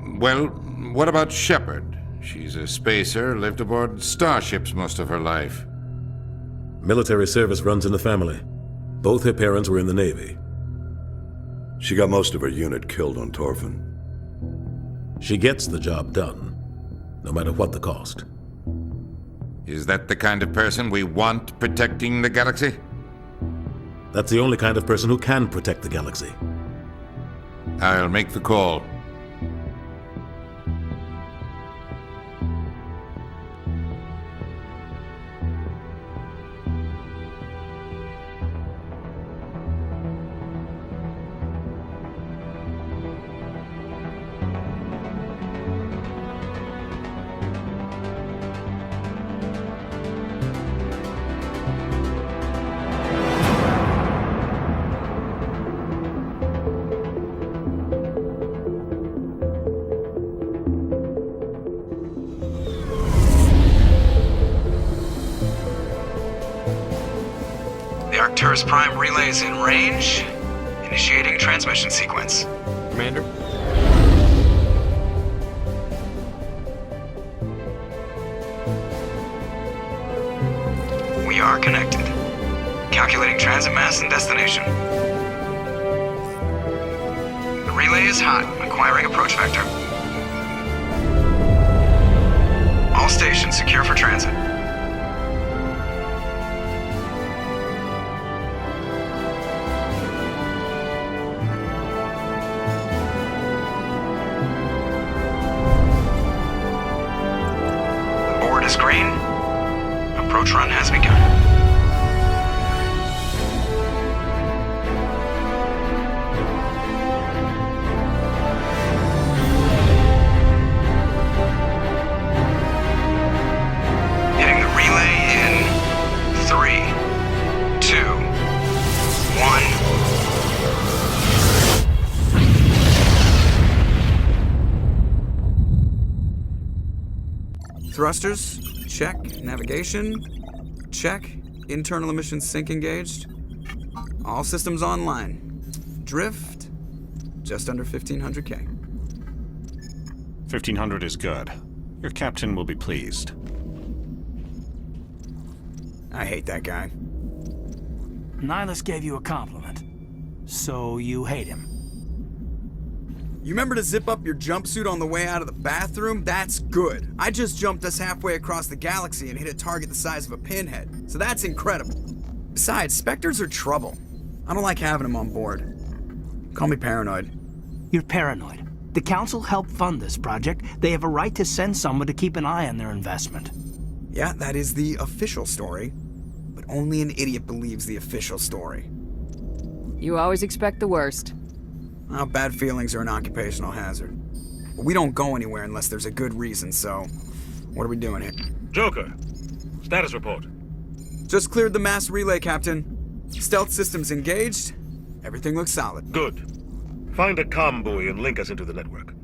Well, what about Shepard? She's a spacer, lived aboard starships most of her life. Military service runs in the family. Both her parents were in the Navy. She got most of her unit killed on Torfin. She gets the job done, no matter what the cost. Is that the kind of person we want protecting the galaxy? That's the only kind of person who can protect the galaxy. I'll make the call. The Arcturus Prime relay is in range. Initiating transmission sequence. Commander? We are connected. Calculating transit mass and destination. The relay is hot. Acquiring approach vector. All stations secure for transit. The board is green. Approach run has begun. Hitting the relay in 3, 2, 1. Thrusters, check. Navigation, check. Internal emissions sync engaged. All systems online. Drift, just under 1500K. 1500 is good. Your captain will be pleased. I hate that guy. Nihilus gave you a compliment. So you hate him. You remember to zip up your jumpsuit on the way out of the bathroom? That's good. I just jumped us halfway across the galaxy and hit a target the size of a pinhead, so that's incredible. Besides, Spectres are trouble. I don't like having them on board. Call me paranoid. You're paranoid. The Council helped fund this project. They have a right to send someone to keep an eye on their investment. Yeah, that is the official story. But only an idiot believes the official story. You always expect the worst. Well, bad feelings are an occupational hazard. But we don't go anywhere unless there's a good reason, so what are we doing here? Joker, status report. Just cleared the mass relay, Captain. Stealth systems engaged. Everything looks solid. Good. Find a comm buoy and link us into the network.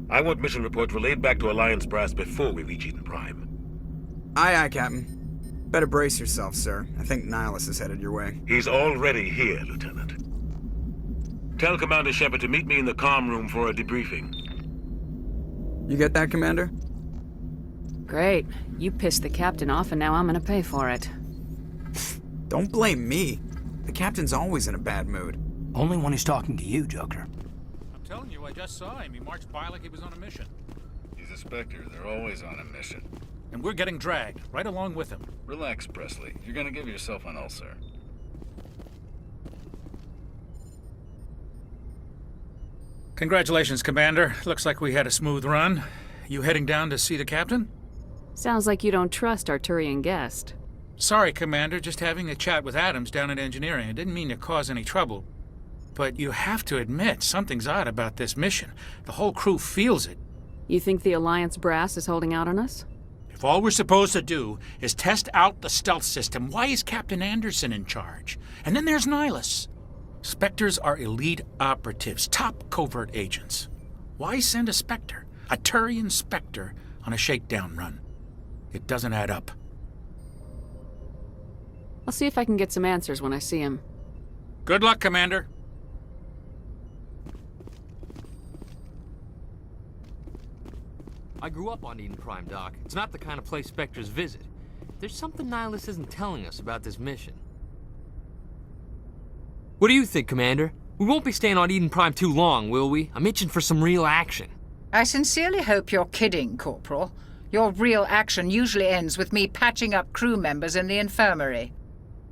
I want mission reports relayed back to Alliance brass before we reach Eden Prime. Aye, aye, Captain. Better brace yourself, sir. I think Nihilus is headed your way. He's already here, Lieutenant. Tell Commander Shepard to meet me in the comm room for a debriefing. You get that, Commander? Great. You pissed the captain off and now I'm gonna pay for it. Don't blame me. The captain's always in a bad mood. Only when he's talking to you, Joker. I'm telling you, I just saw him. He marched by like he was on a mission. He's a Spectre. They're always on a mission. And we're getting dragged, right along with him. Relax, Presley. You're gonna give yourself an ulcer. Congratulations, Commander. Looks like we had a smooth run. You heading down to see the captain? Sounds like you don't trust Arturian guest. Sorry, Commander. Just having a chat with Adams down at engineering. I didn't mean to cause any trouble. But you have to admit, something's odd about this mission. The whole crew feels it. You think the Alliance brass is holding out on us? If all we're supposed to do is test out the stealth system, why is Captain Anderson in charge? And then there's Nihilus. Spectres are elite operatives, top covert agents. Why send a Spectre, a Turian Spectre, on a shakedown run? It doesn't add up. I'll see if I can get some answers when I see him. Good luck, Commander. I grew up on Eden Prime, Doc. It's not the kind of place Spectres visit. There's something Nihilus isn't telling us about this mission. What do you think, Commander? We won't be staying on Eden Prime too long, will we? I'm itching for some real action. I sincerely hope you're kidding, Corporal. Your real action usually ends with me patching up crew members in the infirmary.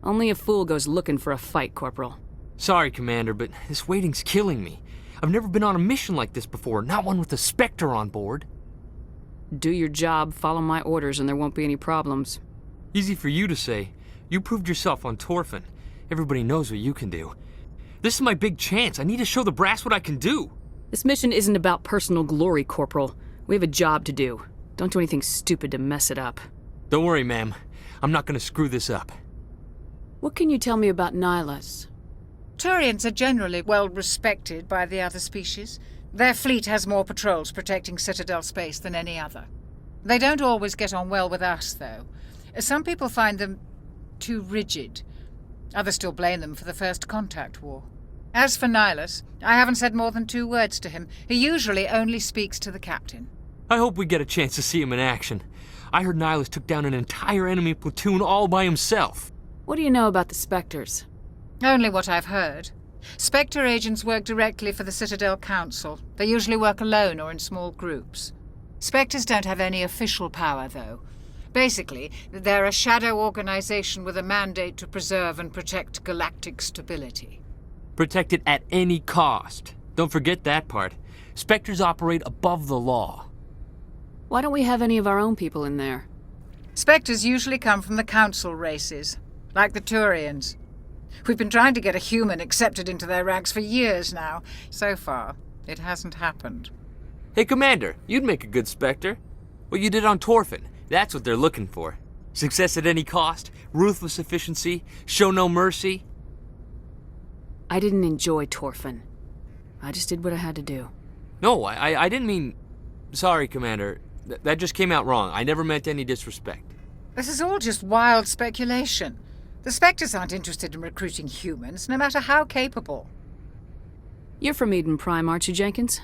Only a fool goes looking for a fight, Corporal. Sorry, Commander, but this waiting's killing me. I've never been on a mission like this before, not one with a Spectre on board. Do your job, follow my orders, and there won't be any problems. Easy for you to say. You proved yourself on Torfin. Everybody knows what you can do. This is my big chance. I need to show the brass what I can do. This mission isn't about personal glory, Corporal. We have a job to do. Don't do anything stupid to mess it up. Don't worry, ma'am. I'm not gonna screw this up. What can you tell me about Nihilus? Turians are generally well respected by the other species. Their fleet has more patrols protecting Citadel space than any other. They don't always get on well with us, though. Some people find them too rigid. Others still blame them for the First Contact War. As for Nihilus, I haven't said more than 2 words to him. He usually only speaks to the captain. I hope we get a chance to see him in action. I heard Nihilus took down an entire enemy platoon all by himself. What do you know about the Spectres? Only what I've heard. Spectre agents work directly for the Citadel Council. They usually work alone or in small groups. Spectres don't have any official power, though. Basically, they're a shadow organization with a mandate to preserve and protect galactic stability. Protect it at any cost. Don't forget that part. Spectres operate above the law. Why don't we have any of our own people in there? Spectres usually come from the Council races, like the Turians. We've been trying to get a human accepted into their ranks for years now. So far, it hasn't happened. Hey, Commander, you'd make a good Spectre. What you did on Torfin, that's what they're looking for. Success at any cost, ruthless efficiency, show no mercy. I didn't enjoy Torfin. I just did what I had to do. No, I didn't mean... Sorry, Commander. That just came out wrong. I never meant any disrespect. This is all just wild speculation. The Spectres aren't interested in recruiting humans, no matter how capable. You're from Eden Prime, aren't you, Jenkins?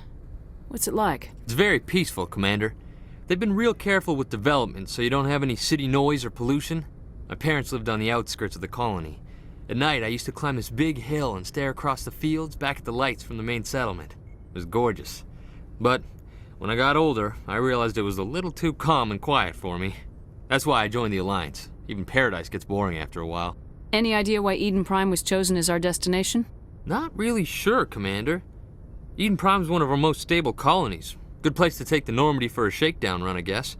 What's it like? It's very peaceful, Commander. They've been real careful with development, so you don't have any city noise or pollution. My parents lived on the outskirts of the colony. At night, I used to climb this big hill and stare across the fields back at the lights from the main settlement. It was gorgeous. But when I got older, I realized it was a little too calm and quiet for me. That's why I joined the Alliance. Even Paradise gets boring after a while. Any idea why Eden Prime was chosen as our destination? Not really sure, Commander. Eden Prime's one of our most stable colonies. Good place to take the Normandy for a shakedown run, I guess.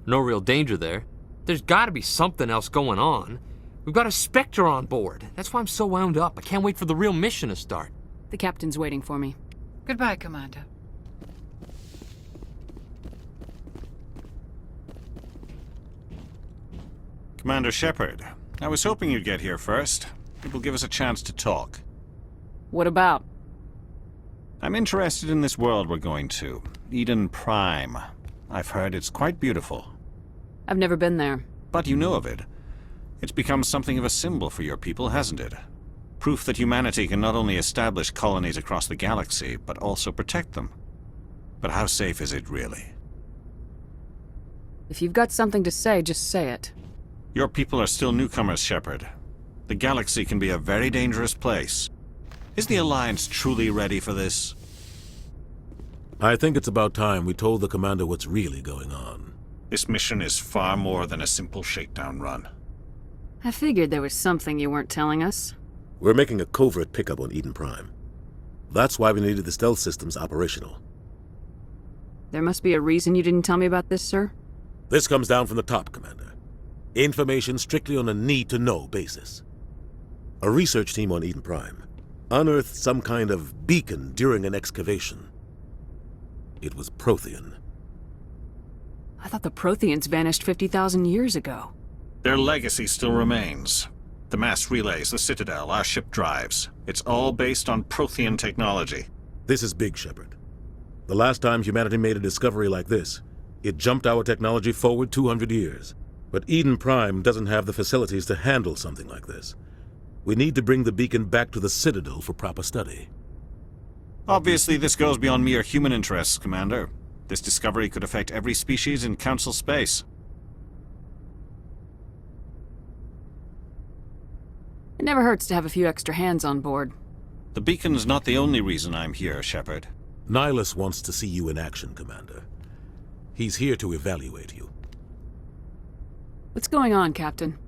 No real danger there. There's gotta be something else going on. We've got a Spectre on board. That's why I'm so wound up. I can't wait for the real mission to start. The captain's waiting for me. Goodbye, Commander. Commander Shepard, I was hoping you'd get here first. It will give us a chance to talk. What about? I'm interested in this world we're going to, Eden Prime. I've heard it's quite beautiful. I've never been there. But you know of it. It's become something of a symbol for your people, hasn't it? Proof that humanity can not only establish colonies across the galaxy, but also protect them. But how safe is it, really? If you've got something to say, just say it. Your people are still newcomers, Shepard. The galaxy can be a very dangerous place. Is the Alliance truly ready for this? I think it's about time we told the Commander what's really going on. This mission is far more than a simple shakedown run. I figured there was something you weren't telling us. We're making a covert pickup on Eden Prime. That's why we needed the stealth systems operational. There must be a reason you didn't tell me about this, sir? This comes down from the top, Commander. Information strictly on a need-to-know basis. A research team on Eden Prime unearthed some kind of beacon during an excavation. It was Prothean. I thought the Protheans vanished 50,000 years ago. Their legacy still remains. The mass relays, the Citadel, our ship drives. It's all based on Prothean technology. This is big, Shepard. The last time humanity made a discovery like this, it jumped our technology forward 200 years. But Eden Prime doesn't have the facilities to handle something like this. We need to bring the beacon back to the Citadel for proper study. Obviously, this goes beyond mere human interests, Commander. This discovery could affect every species in Council space. It never hurts to have a few extra hands on board. The beacon's not the only reason I'm here, Shepard. Nihilus wants to see you in action, Commander. He's here to evaluate you. What's going on, Captain?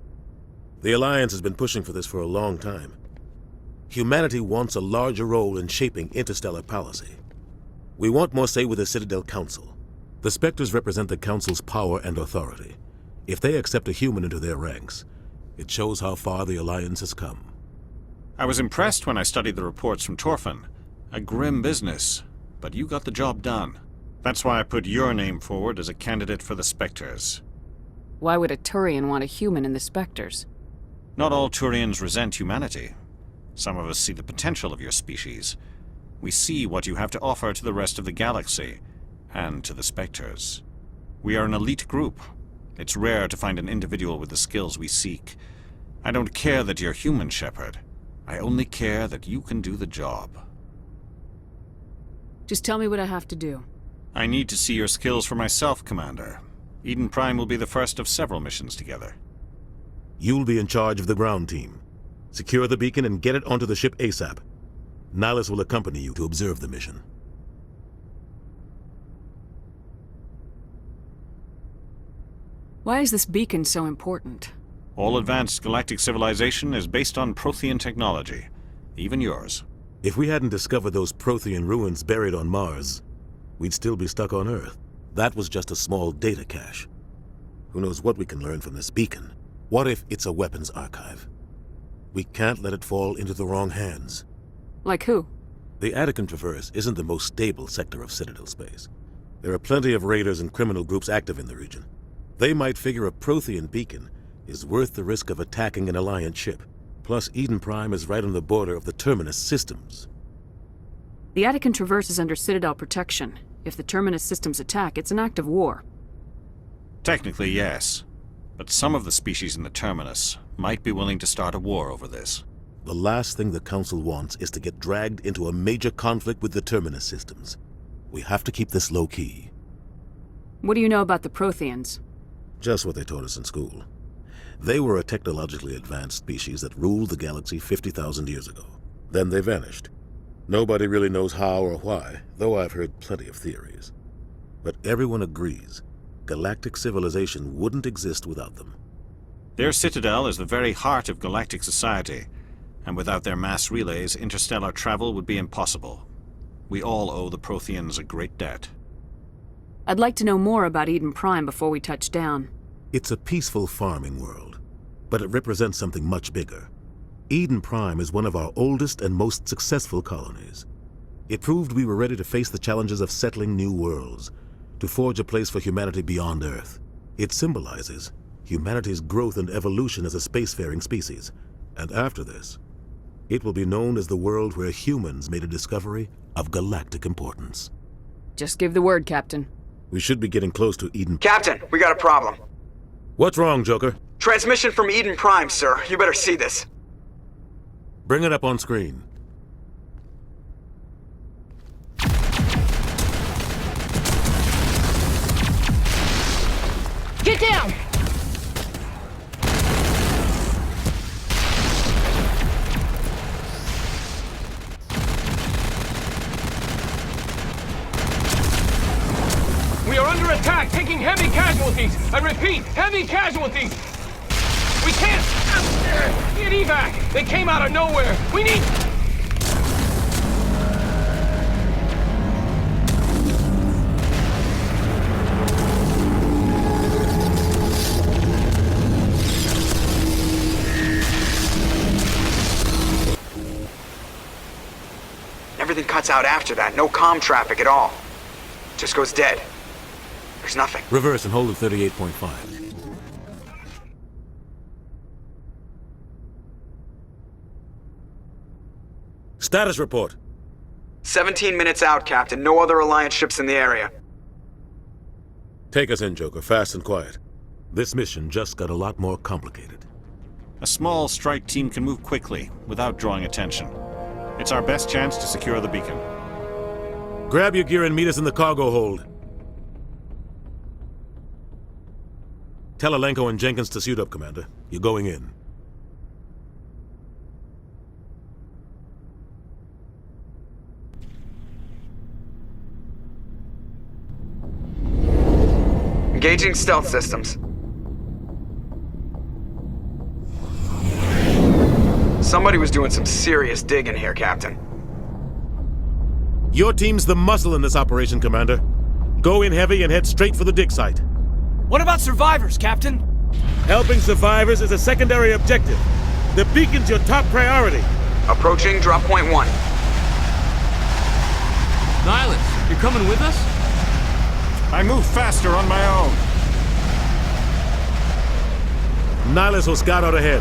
The Alliance has been pushing for this for a long time. Humanity wants a larger role in shaping interstellar policy. We want more say with the Citadel Council. The Spectres represent the Council's power and authority. If they accept a human into their ranks, it shows how far the Alliance has come. I was impressed when I studied the reports from Torfin. A grim business, but you got the job done. That's why I put your name forward as a candidate for the Spectres. Why would a Turian want a human in the Spectres? Not all Turians resent humanity. Some of us see the potential of your species. We see what you have to offer to the rest of the galaxy, and to the Spectres. We are an elite group. It's rare to find an individual with the skills we seek. I don't care that you're human, Shepard. I only care that you can do the job. Just tell me what I have to do. I need to see your skills for myself, Commander. Eden Prime will be the first of several missions together. You'll be in charge of the ground team. Secure the beacon and get it onto the ship ASAP. Nihilus will accompany you to observe the mission. Why is this beacon so important? All advanced galactic civilization is based on Prothean technology. Even yours. If we hadn't discovered those Prothean ruins buried on Mars, we'd still be stuck on Earth. That was just a small data cache. Who knows what we can learn from this beacon? What if it's a weapons archive? We can't let it fall into the wrong hands. Like who? The Attican Traverse isn't the most stable sector of Citadel space. There are plenty of raiders and criminal groups active in the region. They might figure a Prothean beacon is worth the risk of attacking an Alliance ship. Plus, Eden Prime is right on the border of the Terminus systems. The Attican Traverse is under Citadel protection. If the Terminus systems attack, it's an act of war. Technically, yes. But some of the species in the Terminus might be willing to start a war over this. The last thing the Council wants is to get dragged into a major conflict with the Terminus systems. We have to keep this low-key. What do you know about the Protheans? Just what they taught us in school. They were a technologically advanced species that ruled the galaxy 50,000 years ago. Then they vanished. Nobody really knows how or why, though I've heard plenty of theories. But everyone agrees, galactic civilization wouldn't exist without them. Their citadel is the very heart of galactic society, and without their mass relays, interstellar travel would be impossible. We all owe the Protheans a great debt. I'd like to know more about Eden Prime before we touch down. It's a peaceful farming world, but it represents something much bigger. Eden Prime is one of our oldest and most successful colonies. It proved we were ready to face the challenges of settling new worlds, to forge a place for humanity beyond Earth. It symbolizes humanity's growth and evolution as a spacefaring species. And after this, it will be known as the world where humans made a discovery of galactic importance. Just give the word, Captain. We should be getting close to Eden. Captain, we got a problem. What's wrong, Joker? Transmission from Eden Prime, sir. You better see this. Bring it up on screen. Get down! We are under attack, taking heavy casualties. I repeat, heavy casualties. We can't get evac. They came out of nowhere. We need... Everything cuts out after that. No comm traffic at all. Just goes dead. There's nothing. Reverse and hold at 38.5. Status report. 17 minutes out, Captain. No other Alliance ships in the area. Take us in, Joker, fast and quiet. This mission just got a lot more complicated. A small strike team can move quickly, without drawing attention. It's our best chance to secure the beacon. Grab your gear and meet us in the cargo hold. Tell Alenko and Jenkins to suit up, Commander. You're going in. Engaging stealth systems. Somebody was doing some serious digging here, Captain. Your team's the muscle in this operation, Commander. Go in heavy and head straight for the dig site. What about survivors, Captain? Helping survivors is a secondary objective. The beacon's your top priority. Approaching drop point 1. Nihilus, you're coming with us? I move faster on my own. Nihilus will scout out ahead.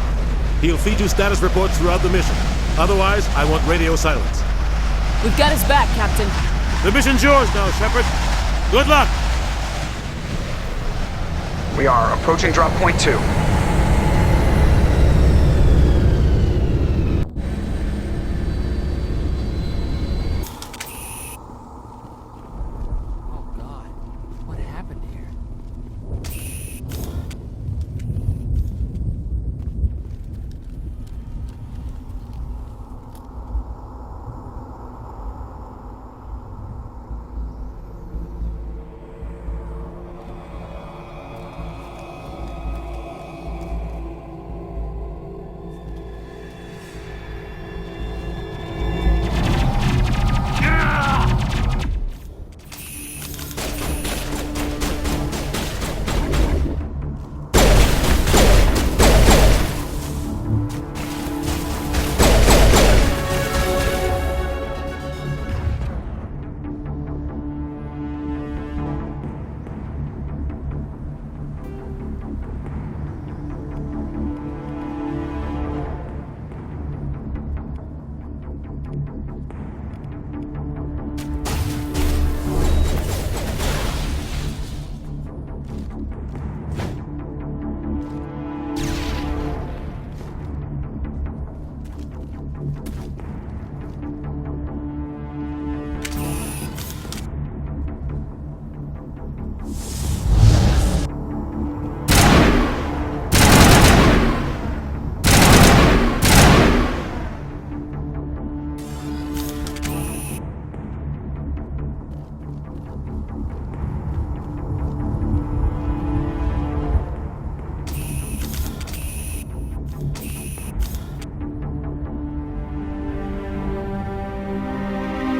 He'll feed you status reports throughout the mission. Otherwise, I want radio silence. We've got his back, Captain. The mission's yours now, Shepard. Good luck! We are approaching drop point 2. Oh God, what happened here?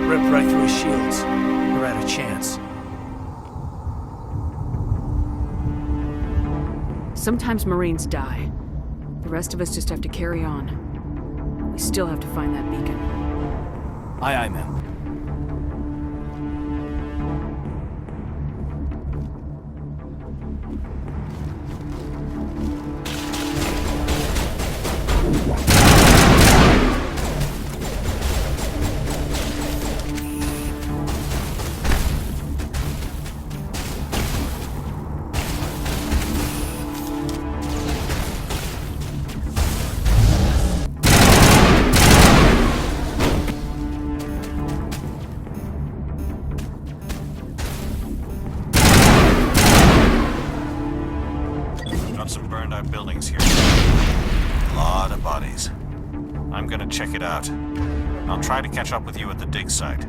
Ripped right through his shields. We're out of chance. Sometimes Marines die. The rest of us just have to carry on. We still have to find that beacon. Aye, aye, ma'am. Got some burned out buildings here. A lot of bodies. I'm gonna check it out. I'll try to catch up with you at the dig site.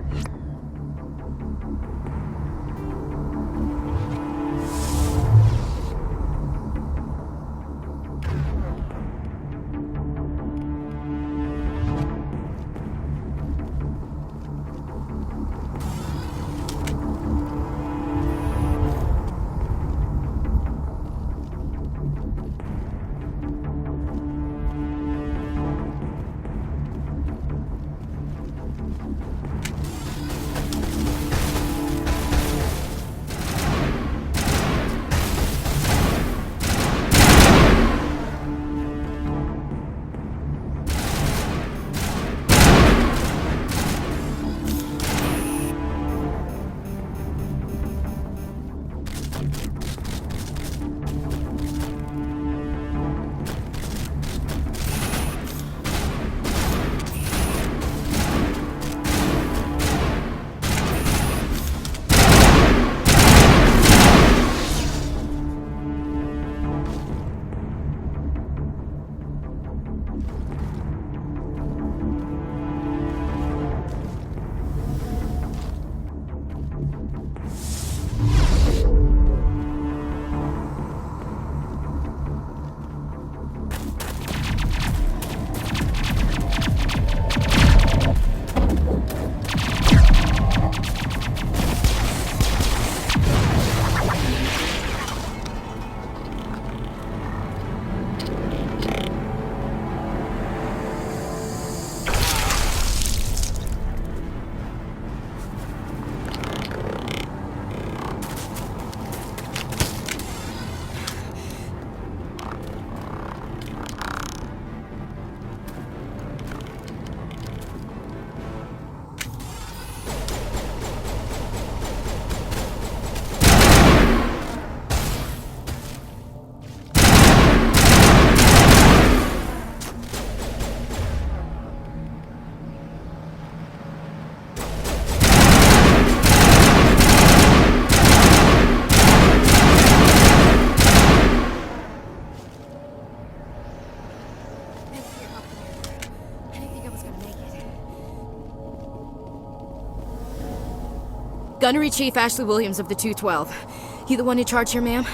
Gunnery Chief Ashley Williams of the 212. You the one in charge here, ma'am?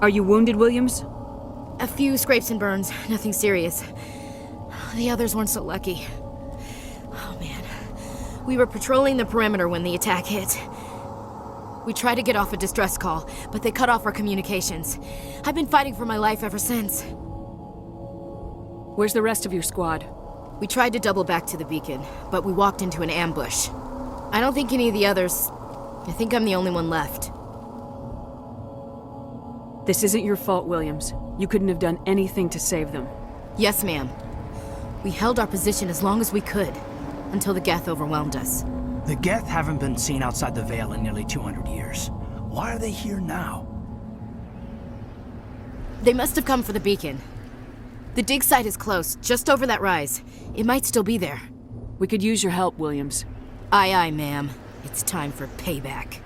Are you wounded, Williams? A few scrapes and burns, nothing serious. The others weren't so lucky. Oh man. We were patrolling the perimeter when the attack hit. We tried to get off a distress call, but they cut off our communications. I've been fighting for my life ever since. Where's the rest of your squad? We tried to double back to the beacon, but we walked into an ambush. I don't think any of the others... I think I'm the only one left. This isn't your fault, Williams. You couldn't have done anything to save them. Yes, ma'am. We held our position as long as we could, until the Geth overwhelmed us. The Geth haven't been seen outside the Veil in nearly 200 years. Why are they here now? They must have come for the beacon. The dig site is close, just over that rise. It might still be there. We could use your help, Williams. Aye, aye, ma'am. It's time for payback.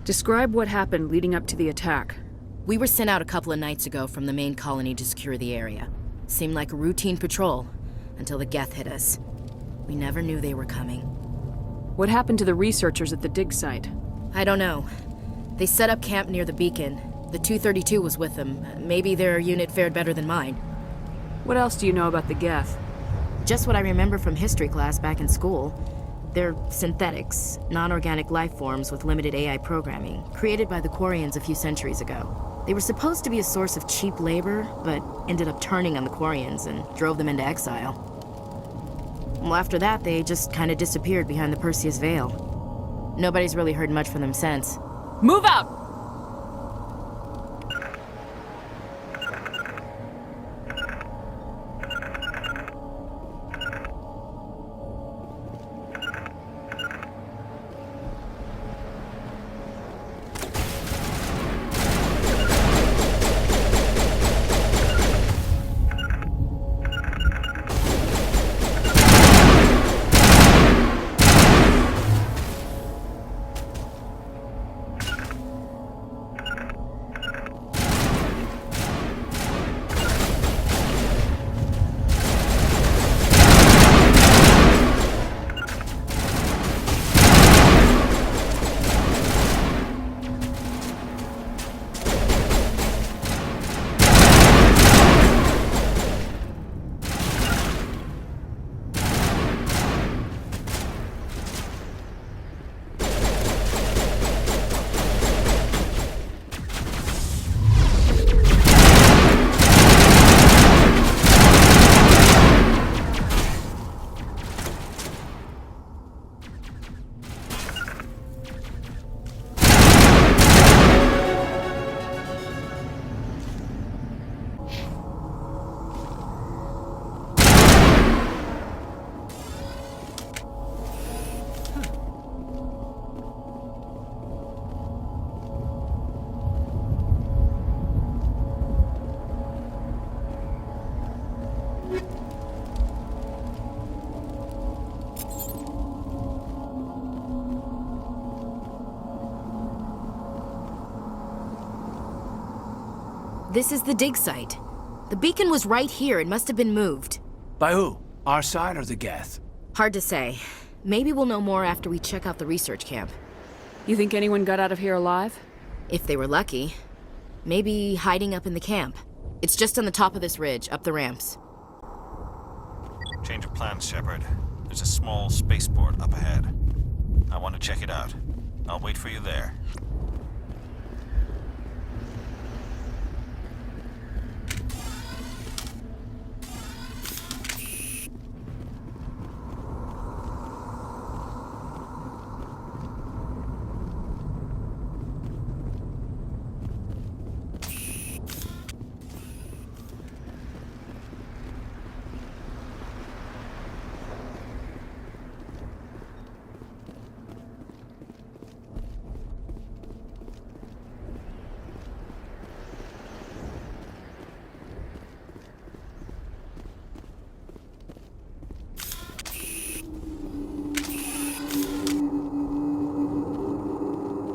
Describe what happened leading up to the attack. We were sent out a couple of nights ago from the main colony to secure the area. Seemed like a routine patrol, until the Geth hit us. We never knew they were coming. What happened to the researchers at the dig site? I don't know. They set up camp near the beacon. The 232 was with them. Maybe their unit fared better than mine. What else do you know about the Geth? Just what I remember from history class back in school. They're synthetics, non-organic life forms with limited AI programming, created by the Quarians a few centuries ago. They were supposed to be a source of cheap labor, but ended up turning on the Quarians and drove them into exile. Well, after that, they just kind of disappeared behind the Perseus Veil. Nobody's really heard much from them since. Move out! This is the dig site. The beacon was right here. It must have been moved. By who? Our side or the Geth? Hard to say. Maybe we'll know more after we check out the research camp. You think anyone got out of here alive? If they were lucky. Maybe hiding up in the camp. It's just on the top of this ridge, up the ramps. Change of plans, Shepard. There's a small spaceport up ahead. I want to check it out. I'll wait for you there.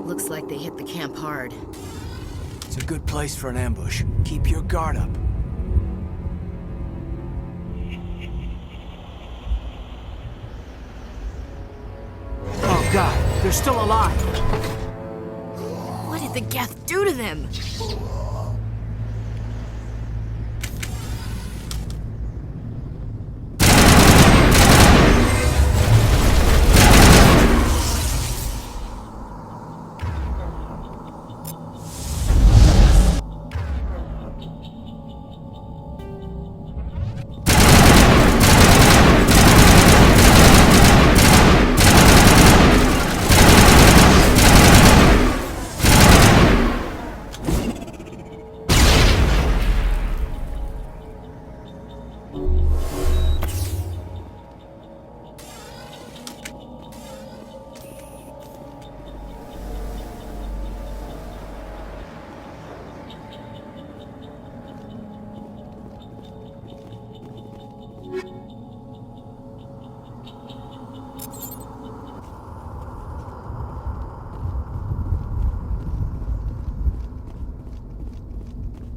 Looks like they hit the camp hard. It's a good place for an ambush. Keep your guard up. God, they're still alive. What did the Geth do to them?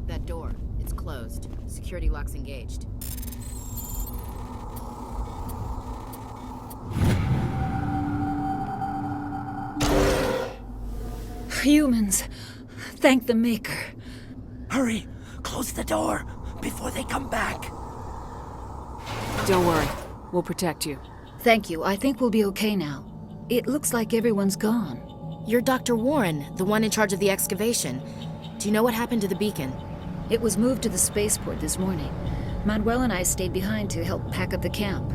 That door, it's closed. Security lock's engaged. Humans, thank the Maker. Hurry, close the door before they come back. Don't worry, we'll protect you. Thank you. I think we'll be okay now. It looks like everyone's gone. You're Dr. Warren, the one in charge of the excavation. Do you know what happened to the beacon? It was moved to the spaceport this morning. Manuel and I stayed behind to help pack up the camp.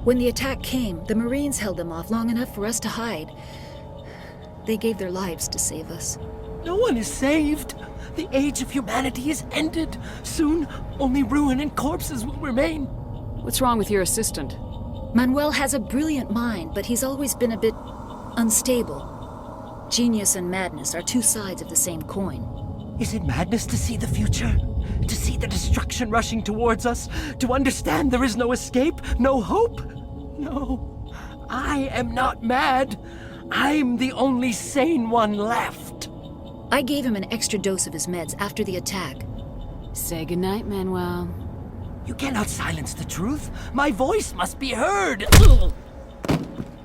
When the attack came, the Marines held them off long enough for us to hide. They gave their lives to save us. No one is saved. The age of humanity is ended. Soon, only ruin and corpses will remain. What's wrong with your assistant? Manuel has a brilliant mind, but he's always been a bit unstable. Genius and madness are two sides of the same coin. Is it madness to see the future? To see the destruction rushing towards us? To understand there is no escape? No hope? No. I am not mad. I'm the only sane one left. I gave him an extra dose of his meds after the attack. Say goodnight, Manuel. You cannot silence the truth. My voice must be heard. Oh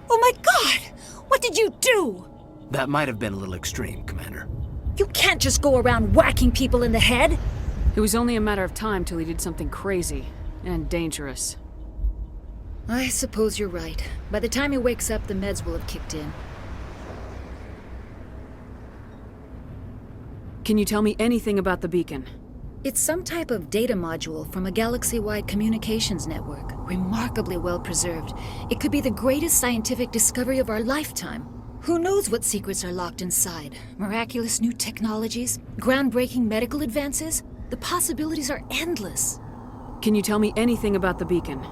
my God! What did you do? That might have been a little extreme, Commander. You can't just go around whacking people in the head. It was only a matter of time till he did something crazy and dangerous. I suppose you're right. By the time he wakes up, the meds will have kicked in. Can you tell me anything about the beacon? It's some type of data module from a galaxy-wide communications network. Remarkably well preserved. It could be the greatest scientific discovery of our lifetime. Who knows what secrets are locked inside? Miraculous new technologies? Groundbreaking medical advances? The possibilities are endless. Can you tell me anything about the beacon?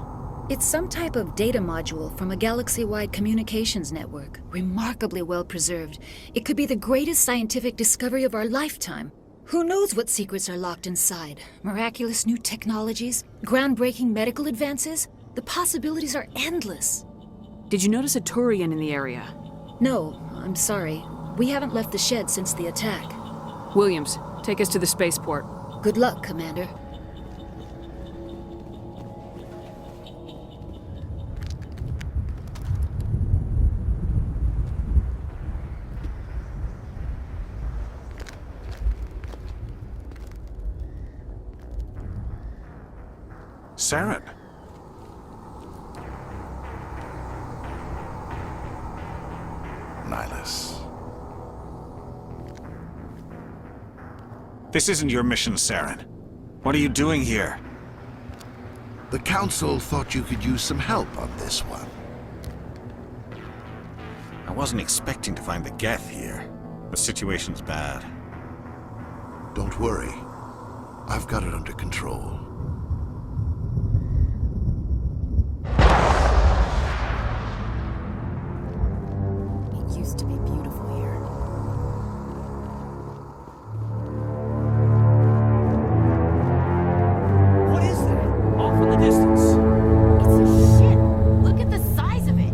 It's some type of data module from a galaxy-wide communications network. Remarkably well preserved. It could be the greatest scientific discovery of our lifetime. Who knows what secrets are locked inside? Miraculous new technologies? Groundbreaking medical advances? The possibilities are endless. Did you notice a Turian in the area? No, I'm sorry. We haven't left the shed since the attack. Williams, take us to the spaceport. Good luck, Commander. Saren. Nihilus. This isn't your mission, Saren. What are you doing here? The Council thought you could use some help on this one. I wasn't expecting to find the Geth here. The situation's bad. Don't worry. I've got it under control. It used to be beautiful here. What is that? Off in the distance. It's a ship. Look at the size of it.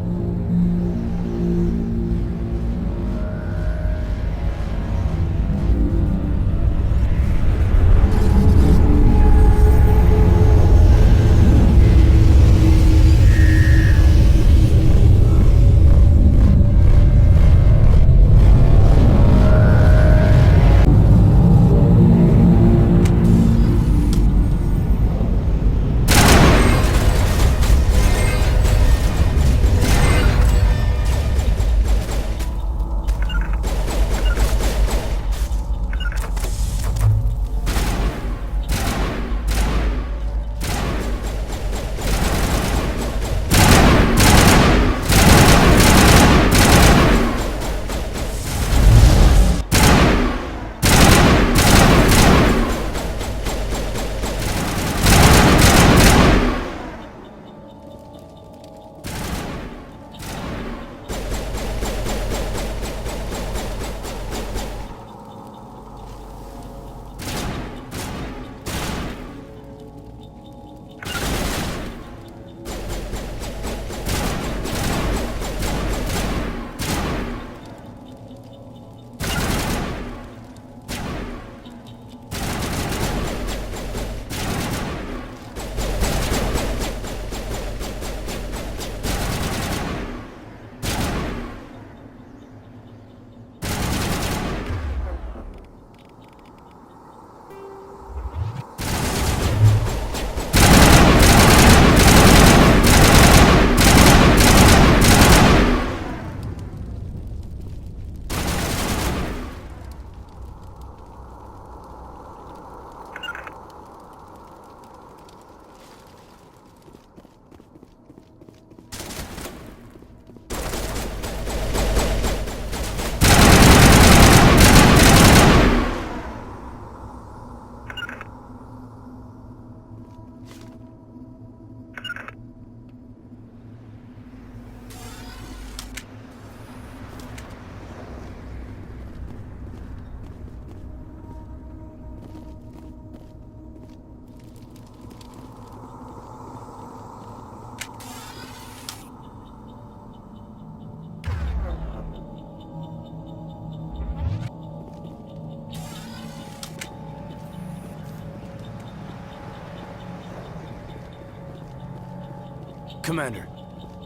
Commander,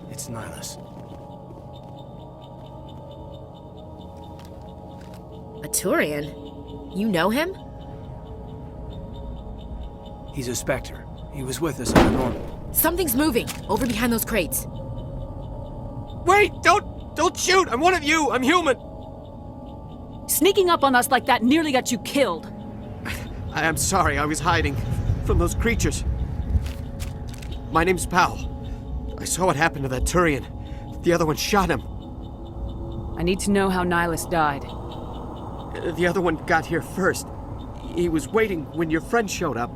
it's Nihilus. A Turian? You know him? He's a Spectre. He was with us on the normal. Something's moving, over behind those crates. Wait! Don't shoot! I'm one of you! I'm human! Sneaking up on us like that nearly got you killed. I'm sorry, I was hiding from those creatures. My name's Powell. I saw what happened to that Turian. The other one shot him. I need to know how Nihilus died. The other one got here first. He was waiting when your friend showed up.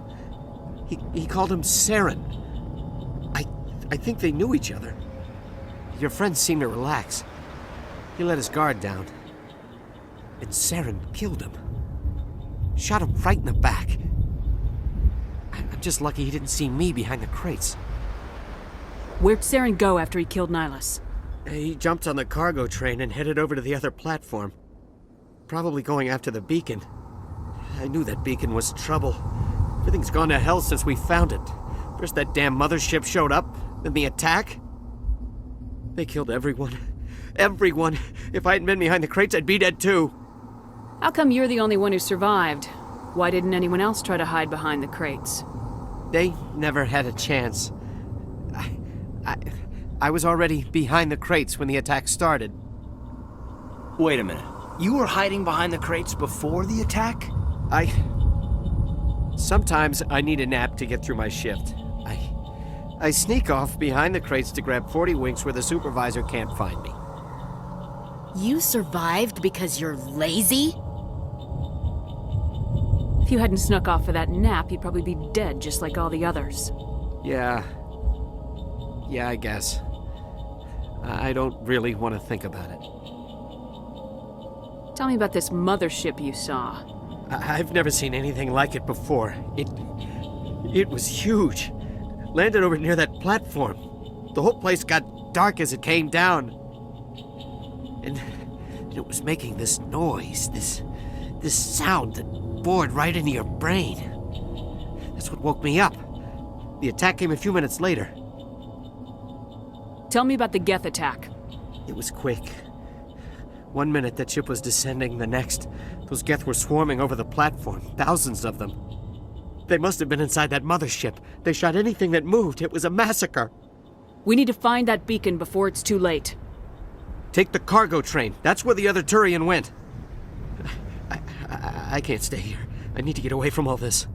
He called him Saren. I think they knew each other. Your friend seemed to relax. He let his guard down. And Saren killed him. Shot him right in the back. I'm just lucky he didn't see me behind the crates. Where'd Saren go after he killed Nihilus? He jumped on the cargo train and headed over to the other platform. Probably going after the beacon. I knew that beacon was trouble. Everything's gone to hell since we found it. First that damn mothership showed up, then the attack. They killed everyone. Everyone. If I hadn't been behind the crates, I'd be dead too. How come you're the only one who survived? Why didn't anyone else try to hide behind the crates? They never had a chance. I was already behind the crates when the attack started. Wait a minute. You were hiding behind the crates before the attack? Sometimes I need a nap to get through my shift. I sneak off behind the crates to grab 40 winks where the supervisor can't find me. You survived because you're lazy? If you hadn't snuck off for that nap, you'd probably be dead just like all the others. Yeah, I guess. I don't really want to think about it. Tell me about this mothership you saw. I've never seen anything like it before. It was huge. Landed over near that platform. The whole place got dark as it came down. And it was making this noise, this sound that bored right into your brain. That's what woke me up. The attack came a few minutes later. Tell me about the Geth attack. It was quick. 1 minute that ship was descending, the next, those Geth were swarming over the platform, thousands of them. They must have been inside that mothership. They shot anything that moved. It was a massacre. We need to find that beacon before it's too late. Take the cargo train. That's where the other Turian went. I can't stay here. I need to get away from all this.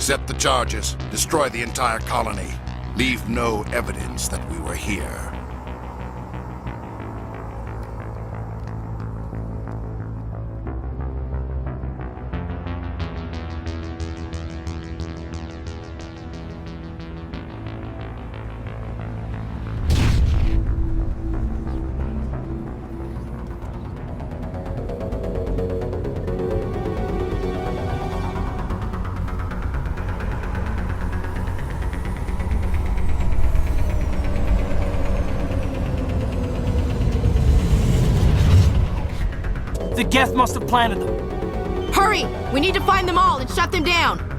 Set the charges. Destroy the entire colony. Leave no evidence that we were here. The Geth must have planted them. Hurry! We need to find them all and shut them down!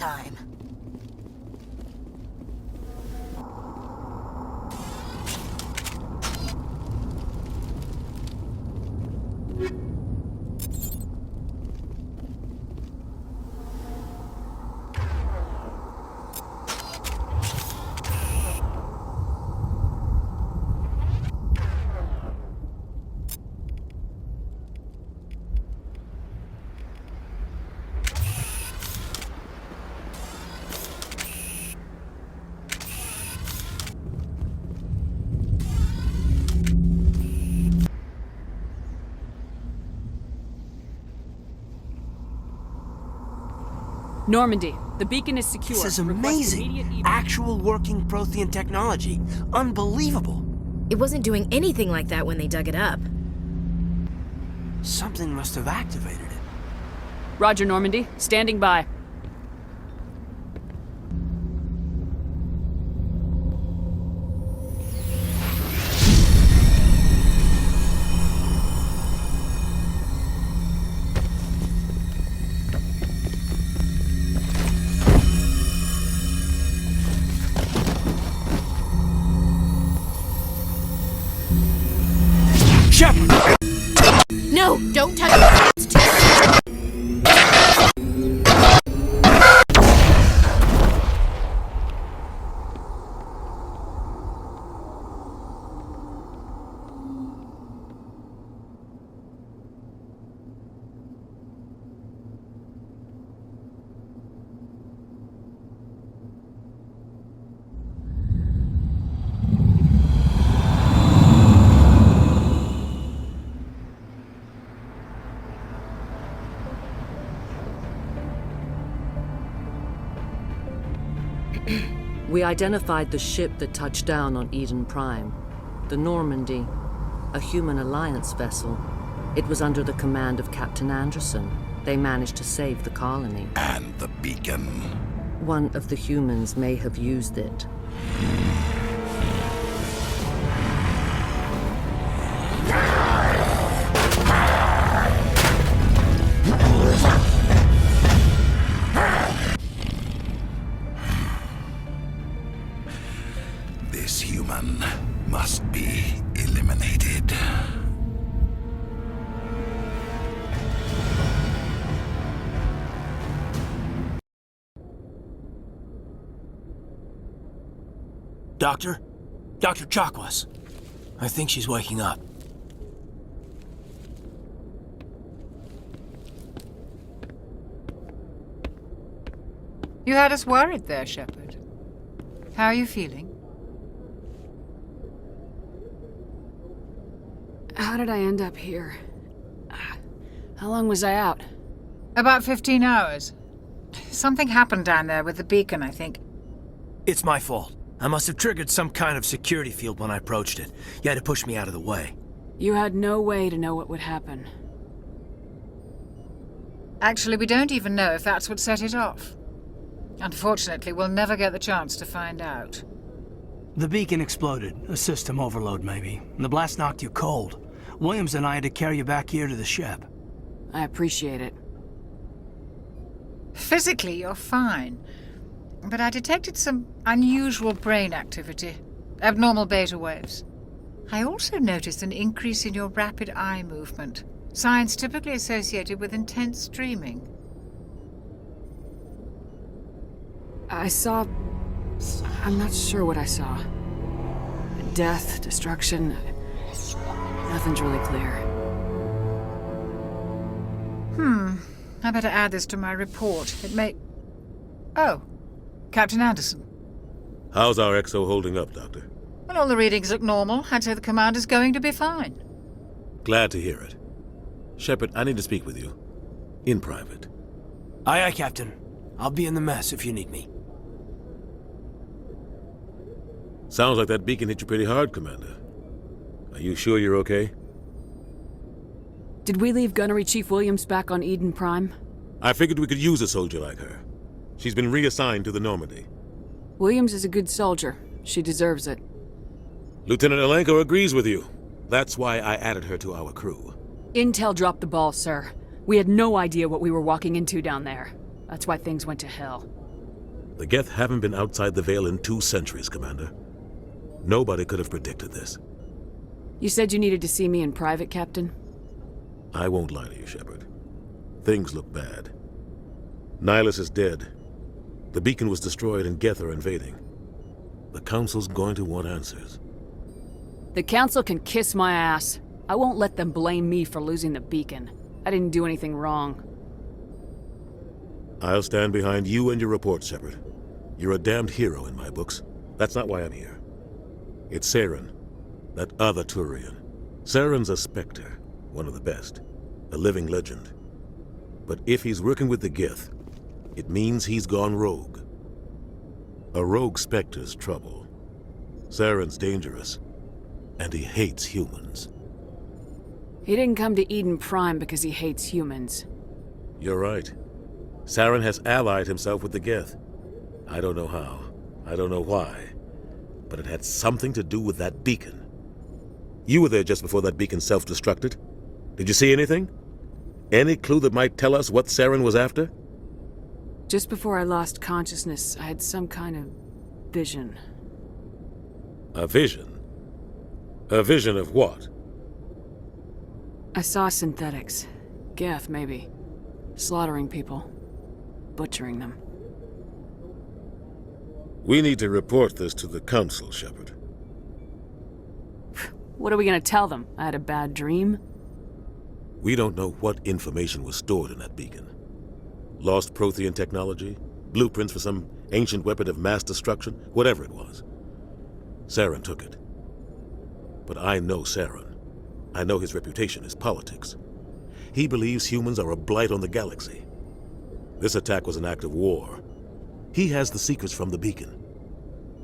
time. Normandy, the beacon is secure. This is Request amazing. Actual working Prothean technology. Unbelievable. It wasn't doing anything like that when they dug it up. Something must have activated it. Roger, Normandy. Standing by. No, don't touch it. It's too... We identified the ship that touched down on Eden Prime. The Normandy, a human alliance vessel. It was under the command of Captain Anderson. They managed to save the colony. And the beacon. One of the humans may have used it. This human must be eliminated. Doctor? Dr. Chakwas. I think she's waking up. You had us worried there, Shepard. How are you feeling? How did I end up here? How long was I out? About 15 hours. Something happened down there with the beacon, I think. It's my fault. I must have triggered some kind of security field when I approached it. You had to push me out of the way. You had no way to know what would happen. Actually, we don't even know if that's what set it off. Unfortunately, we'll never get the chance to find out. The beacon exploded. A system overload, maybe. And the blast knocked you cold. Williams and I had to carry you back here to the ship. I appreciate it. Physically, you're fine. But I detected some unusual brain activity. Abnormal beta waves. I also noticed an increase in your rapid eye movement. Signs typically associated with intense dreaming. I saw... I'm not sure what I saw. Death, destruction... Nothing's really clear. I better add this to my report. It may... Oh. Captain Anderson. How's our XO holding up, Doctor? Well, all the readings look normal. I'd say the commander's going to be fine. Glad to hear it. Shepard, I need to speak with you. In private. Aye, aye, Captain. I'll be in the mess if you need me. Sounds like that beacon hit you pretty hard, Commander. Are you sure you're okay? Did we leave Gunnery Chief Williams back on Eden Prime? I figured we could use a soldier like her. She's been reassigned to the Normandy. Williams is a good soldier. She deserves it. Lieutenant Alenko agrees with you. That's why I added her to our crew. Intel dropped the ball, sir. We had no idea what we were walking into down there. That's why things went to hell. The Geth haven't been outside the Veil in 2 centuries, Commander. Nobody could have predicted this. You said you needed to see me in private, Captain? I won't lie to you, Shepard. Things look bad. Nihilus is dead. The beacon was destroyed and Geth are invading. The Council's going to want answers. The Council can kiss my ass. I won't let them blame me for losing the beacon. I didn't do anything wrong. I'll stand behind you and your report, Shepard. You're a damned hero in my books. That's not why I'm here. It's Saren, that other Turian. Saren's a Spectre, one of the best, a living legend. But if he's working with the Geth, it means he's gone rogue. A rogue Spectre's trouble. Saren's dangerous, and he hates humans. He didn't come to Eden Prime because he hates humans. You're right. Saren has allied himself with the Geth. I don't know how. I don't know why. But it had something to do with that beacon. You were there just before that beacon self-destructed. Did you see anything? Any clue that might tell us what Saren was after? Just before I lost consciousness, I had some kind of vision. A vision? A vision of what? I saw synthetics. Geth, maybe. Slaughtering people. Butchering them. We need to report this to the Council, Shepard. What are we gonna tell them? I had a bad dream? We don't know what information was stored in that beacon. Lost Prothean technology? Blueprints for some ancient weapon of mass destruction? Whatever it was. Saren took it. But I know Saren. I know his reputation is politics. He believes humans are a blight on the galaxy. This attack was an act of war. He has the secrets from the beacon.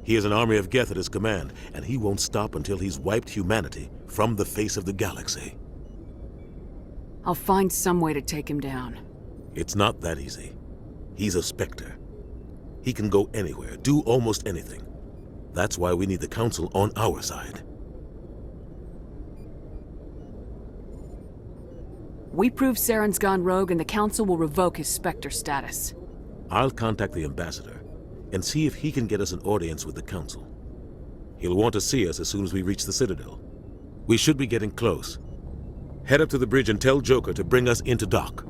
He has an army of Geth at his command, and he won't stop until he's wiped humanity from the face of the galaxy. I'll find some way to take him down. It's not that easy. He's a Spectre. He can go anywhere, do almost anything. That's why we need the Council on our side. We prove Saren's gone rogue and the Council will revoke his Spectre status. I'll contact the Ambassador and see if he can get us an audience with the Council. He'll want to see us as soon as we reach the Citadel. We should be getting close. Head up to the bridge and tell Joker to bring us into dock.